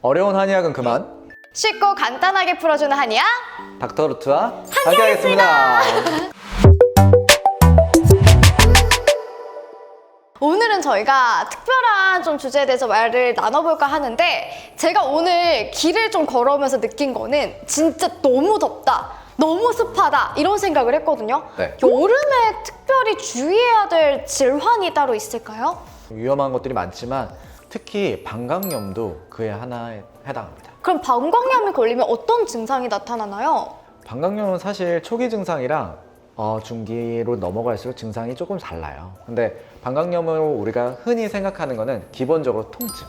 어려운 한의학은 그만. 쉽고 간단하게 풀어주는 한의학 닥터루트와 함께하겠습니다. 오늘은 저희가 특별한 좀 주제에 대해서 말을 나눠볼까 하는데 제가 오늘 길을 좀 걸어오면서 느낀 거는 진짜 너무 덥다, 너무 습하다 이런 생각을 했거든요. 네. 여름에 특별히 주의해야 될 질환이 따로 있을까요? 위험한 것들이 많지만 특히 방광염도 그에 하나에 해당합니다. 그럼 방광염이 걸리면 어떤 증상이 나타나나요? 방광염은 사실 초기 증상이랑 중기로 넘어갈수록 증상이 조금 달라요. 근데 방광염으로 우리가 흔히 생각하는 거는 기본적으로 통증,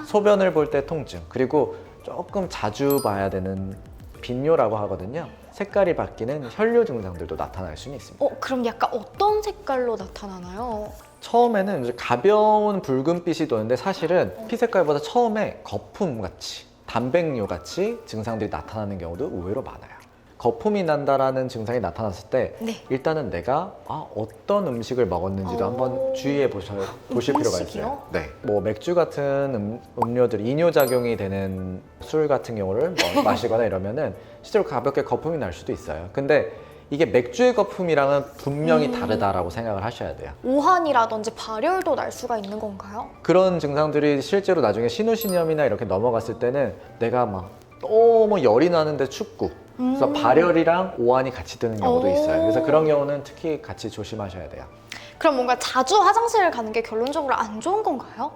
소변을 볼 때 통증, 그리고 조금 자주 봐야 되는 빈뇨라고 하거든요. 색깔이 바뀌는 혈뇨 증상들도 나타날 수는 있습니다. 그럼 약간 어떤 색깔로 나타나나요? 처음에는 이제 가벼운 붉은빛이 도는데 사실은 피 색깔보다 처음에 거품같이, 단백뇨같이 증상들이 나타나는 경우도 의외로 많아요. 거품이 난다라는 증상이 나타났을 때 네. 일단은 내가 어떤 음식을 먹었는지도 한번 주의해 보실 필요가 있어요. 음식이요? 네. 뭐 맥주 같은 음료들, 이뇨작용이 되는 술 같은 경우를 뭐 마시거나 이러면은 실제로 가볍게 거품이 날 수도 있어요. 근데 이게 맥주의 거품이랑은 분명히 다르다라고 생각을 하셔야 돼요. 오한이라든지 발열도 날 수가 있는 건가요? 그런 증상들이 실제로 나중에 신우신염이나 이렇게 넘어갔을 때는 내가 막 너무 열이 나는데 춥고 그래서 발열이랑 오한이 같이 드는 경우도 있어요. 그래서 그런 경우는 특히 같이 조심하셔야 돼요. 그럼 뭔가 자주 화장실을 가는 게 결론적으로 안 좋은 건가요?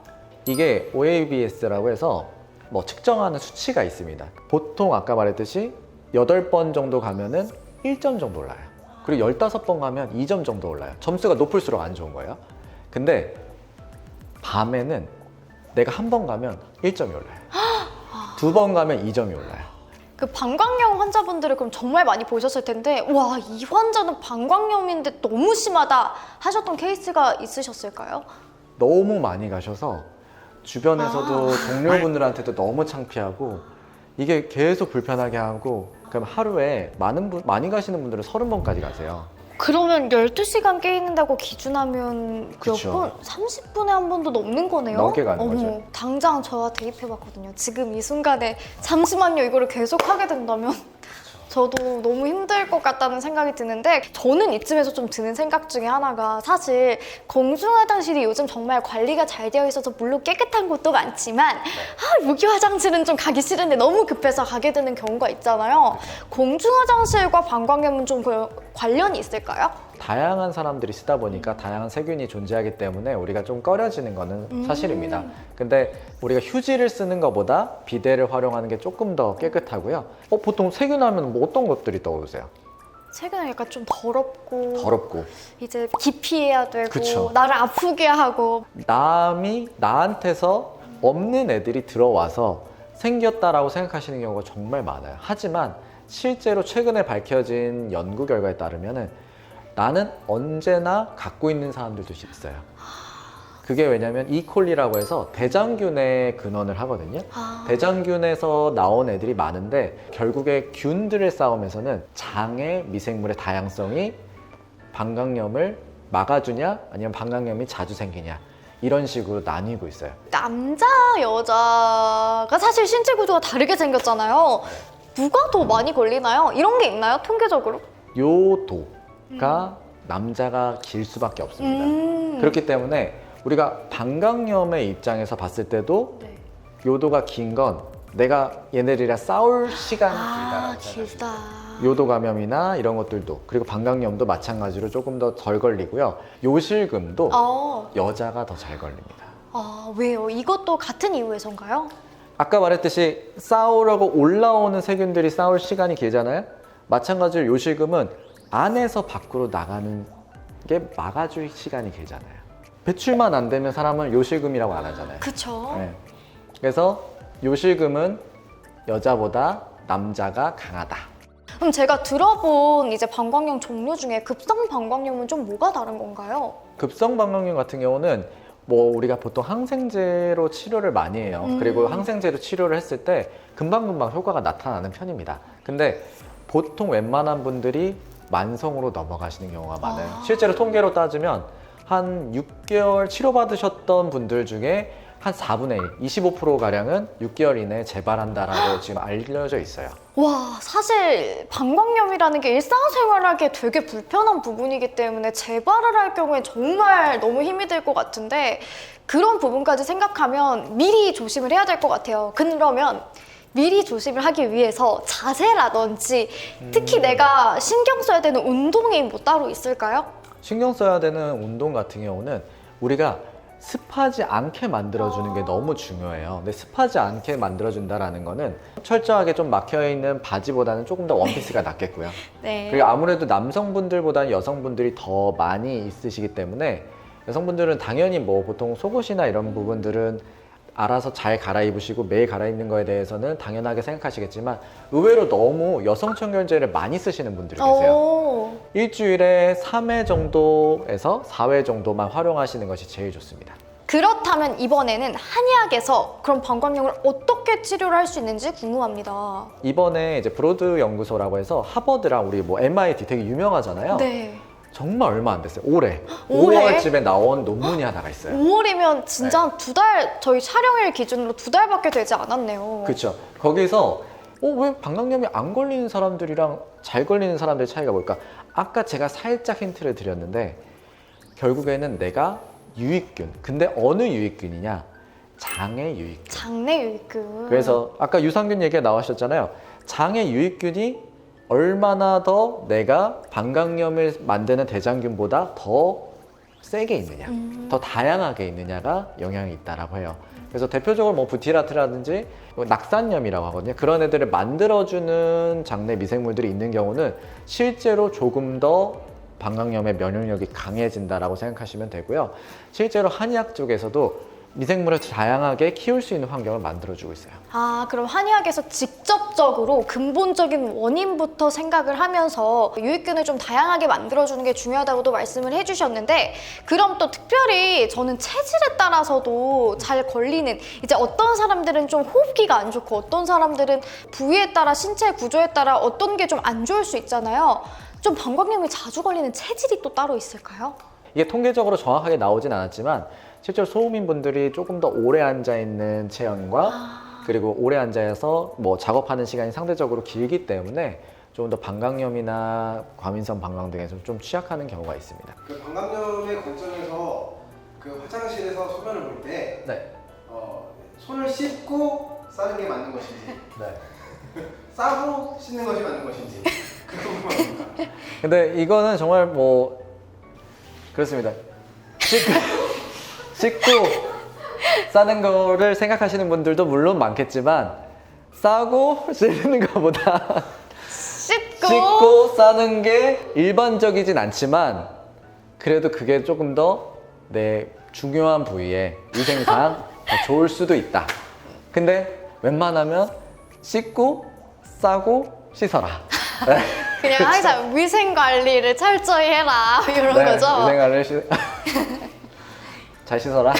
이게 OABS라고 해서 뭐 측정하는 수치가 있습니다. 보통 아까 말했듯이 8번 정도 가면은 1점 정도 올라요. 그리고 15번 가면 2점 정도 올라요. 점수가 높을수록 안 좋은 거예요. 근데 밤에는 내가 한 번 가면 1점이 올라요. 2번 가면 2점이 올라요. 그 방광염 환자분들을 그럼 정말 많이 보셨을 텐데 와, 이 환자는 방광염인데 너무 심하다 하셨던 케이스가 있으셨을까요? 너무 많이 가셔서 주변에서도 동료분들한테도 너무 창피하고 이게 계속 불편하게 하고 그럼 하루에 많이 가시는 분들은 30번까지 가세요. 그러면 12시간 깨 있는다고 기준하면 몇 그쵸. 분? 30분에 한 번도 넘는 거네요? 넘게 가는 거죠. 당장 저와 대입해봤거든요. 지금 이 순간에 잠시만요 이거를 계속 하게 된다면 저도 너무 힘들 것 같다는 생각이 드는데 저는 이쯤에서 좀 드는 생각 중에 하나가 사실 공중화장실이 요즘 정말 관리가 잘 되어 있어서 물론 깨끗한 곳도 많지만 무기 화장실은 좀 가기 싫은데 너무 급해서 가게 되는 경우가 있잖아요. 공중화장실과 방광염은 좀 관련이 있을까요? 다양한 사람들이 쓰다 보니까 다양한 세균이 존재하기 때문에 우리가 좀 꺼려지는 거는 사실입니다. 근데 우리가 휴지를 쓰는 것보다 비데를 활용하는 게 조금 더 깨끗하고요. 보통 세균 하면 뭐 어떤 것들이 떠오르세요? 최근에 약간 좀 더럽고 이제 기피해야 되고 그쵸. 나를 아프게 하고 남이 나한테서 없는 애들이 들어와서 생겼다라고 생각하시는 경우가 정말 많아요. 하지만 실제로 최근에 밝혀진 연구 결과에 따르면은 나는 언제나 갖고 있는 사람들도 있어요. 그게 왜냐면 이콜리라고 해서 대장균의 근원을 하거든요. 대장균에서 나온 애들이 많은데 결국에 균들의 싸움에서는 장의 미생물의 다양성이 방광염을 막아주냐 아니면 방광염이 자주 생기냐 이런 식으로 나뉘고 있어요. 남자, 여자가 사실 신체 구조가 다르게 생겼잖아요. 누가 더 많이 걸리나요? 이런 게 있나요? 통계적으로? 요도가 남자가 길 수밖에 없습니다. 그렇기 때문에 우리가 방광염의 입장에서 봤을 때도 요도가 긴 건 내가 얘네들이랑 싸울 시간이 길다라고 길다. 요도 감염이나 이런 것들도 그리고 방광염도 마찬가지로 조금 더 덜 걸리고요. 요실금도 여자가 더 잘 걸립니다. 왜요? 이것도 같은 이유에서인가요? 아까 말했듯이 싸우려고 올라오는 세균들이 싸울 시간이 길잖아요. 마찬가지로 요실금은 안에서 밖으로 나가는 게 막아줄 시간이 길잖아요. 배출만 안 되면 사람은 요실금이라고 안 하잖아요. 그쵸. 네. 그래서 요실금은 여자보다 남자가 강하다. 그럼 제가 들어본 이제 방광염 종류 중에 급성 방광염은 좀 뭐가 다른 건가요? 급성 방광염 같은 경우는 뭐 우리가 보통 항생제로 치료를 많이 해요. 그리고 항생제로 치료를 했을 때 금방금방 효과가 나타나는 편입니다. 근데 보통 웬만한 분들이 만성으로 넘어가시는 경우가 많아요. 실제로 통계로 따지면 한 6개월 치료받으셨던 분들 중에 한 4분의 1, 25%가량은 6개월 이내에 재발한다라고 지금 알려져 있어요. 와, 사실 방광염이라는 게 일상생활하기에 되게 불편한 부분이기 때문에 재발을 할 경우에 정말 너무 힘이 들 것 같은데 그런 부분까지 생각하면 미리 조심을 해야 될 것 같아요. 그러면 미리 조심을 하기 위해서 자세라든지 특히 내가 신경 써야 되는 운동이 뭐 따로 있을까요? 신경 써야 되는 운동 같은 경우는 우리가 습하지 않게 만들어주는 게 너무 중요해요. 근데 습하지 않게 만들어준다라는 거는 철저하게 좀 막혀있는 바지보다는 조금 더 원피스가 낫겠고요. 네. 그리고 아무래도 남성분들보다는 여성분들이 더 많이 있으시기 때문에 여성분들은 당연히 뭐 보통 속옷이나 이런 부분들은 알아서 잘 갈아입으시고 매일 갈아입는 거에 대해서는 당연하게 생각하시겠지만 의외로 너무 여성 청결제를 많이 쓰시는 분들이 계세요. 오. 일주일에 3회 정도에서 4회 정도만 활용하시는 것이 제일 좋습니다. 그렇다면 이번에는 한의학에서 그런 방광염을 어떻게 치료를 할 수 있는지 궁금합니다. 이번에 이제 브로드 연구소라고 해서 하버드랑 우리 뭐 MIT 되게 유명하잖아요. 네. 정말 얼마 안 됐어요. 올해. 올해? 5월쯤에 나온 논문이 하나가 있어요. 5월이면 진짜 한 2달, 저희 촬영일 기준으로 2달밖에 되지 않았네요. 그렇죠. 거기서 왜 방광염이 안 걸리는 사람들이랑 잘 걸리는 사람들의 차이가 뭘까? 아까 제가 살짝 힌트를 드렸는데 결국에는 내가 유익균. 근데 어느 유익균이냐? 장의 유익균. 장내 유익균. 그래서 아까 유산균 얘기가 나오셨잖아요. 장의 유익균이 얼마나 더 내가 방광염을 만드는 대장균보다 더 세게 있느냐, 더 다양하게 있느냐가 영향이 있다라고 해요. 그래서 대표적으로 뭐 부티라트라든지 낙산염이라고 하거든요. 그런 애들을 만들어주는 장내 미생물들이 있는 경우는 실제로 조금 더 방광염의 면역력이 강해진다라고 생각하시면 되고요. 실제로 한의학 쪽에서도 미생물을 다양하게 키울 수 있는 환경을 만들어주고 있어요. 아, 그럼 한의학에서 직접적으로 근본적인 원인부터 생각을 하면서 유익균을 좀 다양하게 만들어주는 게 중요하다고도 말씀을 해주셨는데 그럼 또 특별히 저는 체질에 따라서도 잘 걸리는 이제 어떤 사람들은 좀 호흡기가 안 좋고 어떤 사람들은 부위에 따라 신체 구조에 따라 어떤 게 좀 안 좋을 수 있잖아요. 좀 방광염이 자주 걸리는 체질이 또 따로 있을까요? 이게 통계적으로 정확하게 나오진 않았지만 실제로 소음인분들이 조금 더 오래 앉아있는 체형과 그리고 오래 앉아서 뭐 작업하는 시간이 상대적으로 길기 때문에 조금 더 방광염이나 과민성 방광 등에서 좀 취약하는 경우가 있습니다. 그 방광염의 관점에서 그 화장실에서 소변을 볼 때 네. 손을 씻고 싸는 게 맞는 것인지 싸고 씻는 것이 맞는 것인지 그거 궁금합니다. 근데 이거는 정말 뭐 그렇습니다. 씻고 싸는 거를 생각하시는 분들도 물론 많겠지만 싸고 씻는 것보다 씻고 싸는 게 일반적이진 않지만 그래도 그게 조금 더 내 중요한 부위에 위생상 더 좋을 수도 있다. 근데 웬만하면 씻고 싸고 씻어라. 그냥 항상 위생 관리를 철저히 해라 이런 거죠? 위생 관리 잘 씻어라.